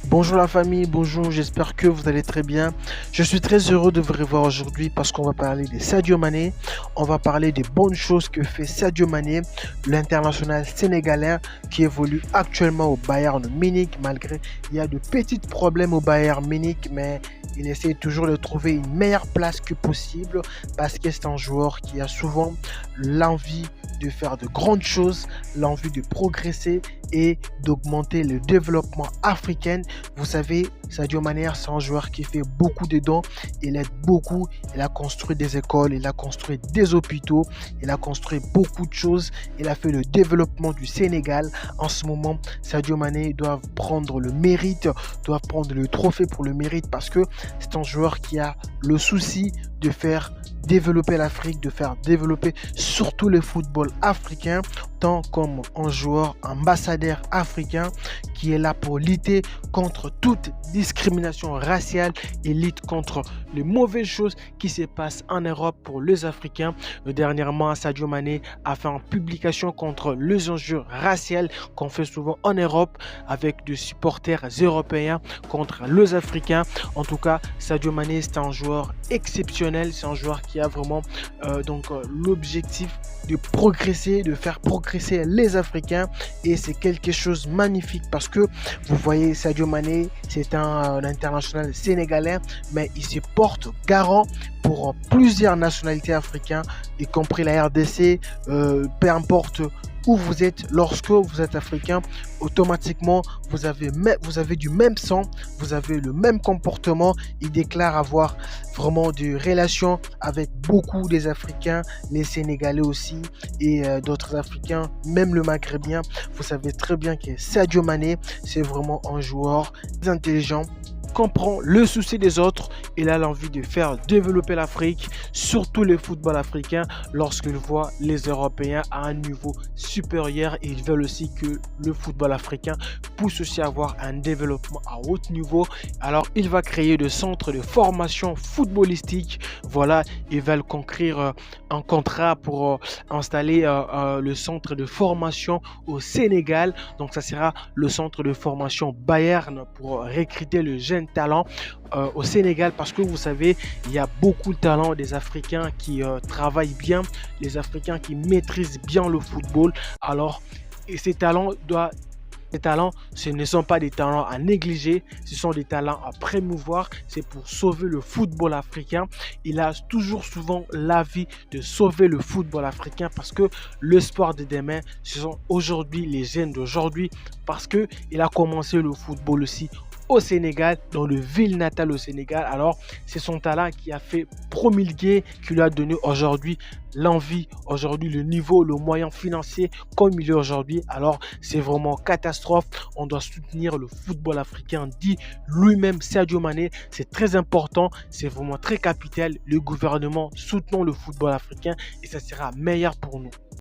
Bonjour la famille, bonjour, j'espère que vous allez très bien. Je suis très heureux de vous revoir aujourd'hui parce qu'on va parler de Sadio Mané. On va parler des bonnes choses que fait Sadio Mané, l'international sénégalais qui évolue actuellement au Bayern Munich malgré il y a de petits problèmes au Bayern Munich, mais il essaie toujours de trouver une meilleure place que possible parce que c'est un joueur qui a souvent l'envie de faire de grandes choses, l'envie de progresser et d'augmenter le développement africain. Vous savez, Sadio Mané, c'est un joueur qui fait beaucoup de dons, il aide beaucoup, il a construit des écoles, il a construit des hôpitaux, il a construit beaucoup de choses, il a fait le développement du Sénégal. En ce moment, Sadio Mané doit prendre le mérite, doit prendre le trophée pour le mérite parce que c'est un joueur qui a le souci de faire développer l'Afrique, de faire développer surtout le football africain, tant comme un joueur ambassadeur africain qui est là pour lutter contre toute discrimination raciale et lutte contre les mauvaises choses qui se passent en Europe pour les Africains. Dernièrement, Sadio Mané a fait une publication contre les enjeux raciaux qu'on fait souvent en Europe avec des supporters européens contre les Africains. En tout cas, Sadio Mané, c'est un joueur exceptionnel, c'est un joueur qui a vraiment l'objectif de progresser, de faire progresser les Africains et c'est quelque chose de magnifique parce que vous voyez Sadio Mané, c'est un international sénégalais mais il se porte garant pour plusieurs nationalités africaines, y compris la RDC, peu importe où vous êtes, lorsque vous êtes africain, automatiquement vous avez du même sang, vous avez le même comportement. Il déclare avoir vraiment des relations avec beaucoup des Africains, les Sénégalais aussi et d'autres Africains, même le Maghrébien. Vous savez très bien que Sadio Mané, c'est vraiment un joueur très intelligent, comprend le souci des autres, il a l'envie de faire développer l'Afrique, surtout le football africain, lorsqu'il voit les Européens à un niveau supérieur. Ils veulent aussi que le football africain puisse aussi avoir un développement à haut niveau. Alors il va créer des centres de formation footballistique. Voilà, ils veulent conclure un contrat pour installer le centre de formation au Sénégal. Donc ça sera le centre de formation Bayern pour recruter le jeune talent au Sénégal parce que vous savez, il y a beaucoup de talents des Africains qui travaillent bien, les Africains qui maîtrisent bien le football. Alors, et ces talents, ce ne sont pas des talents à négliger, ce sont des talents à promouvoir. C'est pour sauver le football africain. Il a toujours souvent l'envie de sauver le football africain parce que le sport de demain, ce sont aujourd'hui les jeunes d'aujourd'hui parce qu'il a commencé le football aussi au Sénégal, dans le ville natal au Sénégal. Alors, c'est son talent qui a fait promulguer, qui lui a donné aujourd'hui l'envie, aujourd'hui le niveau, le moyen financier comme il est aujourd'hui. Alors, c'est vraiment catastrophe. On doit soutenir le football africain, dit lui-même Sadio Mané. C'est très important, c'est vraiment très capital. Le gouvernement soutenons le football africain et ça sera meilleur pour nous.